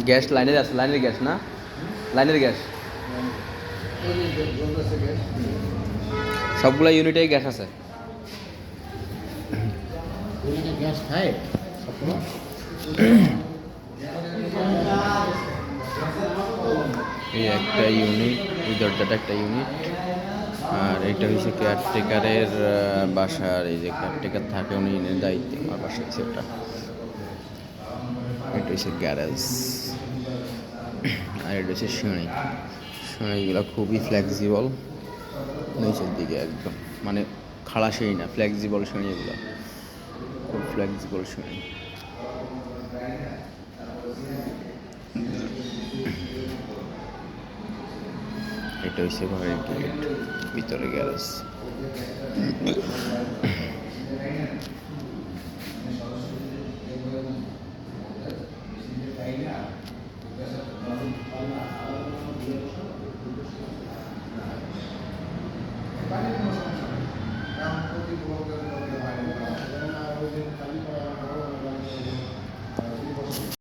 Gas লাইনের আছে, লাইনের গ্যাস না, লাইনের গ্যাস সবগুলা ইউনিটেই গ্যাস আছে। গ্যাস খায় এই একটা ইউনিট, এই দরজাটা একটা ইউনিট, আর এটা হচ্ছে কেয়ারটেকারের বাসার, এই যে কেয়ারটেকার থাকে উনি দায়িত্বে আমার বাসা হচ্ছে এটা। এটা হচ্ছে গ্যারেজ, আর এটা হচ্ছে সিঁড়ি। সিঁড়িগুলো খুবই ফ্লেক্সিবল, নিচের দিকে একদম মানে খাড়া সিঁড়ি না, ফ্লেক্সিবল সিঁড়ি, এগুলো খুব ফ্লেক্সিবল সিঁড়ি। এটা হচ্ছে ঘরের গেট, ভিতরে গ্যারেজ।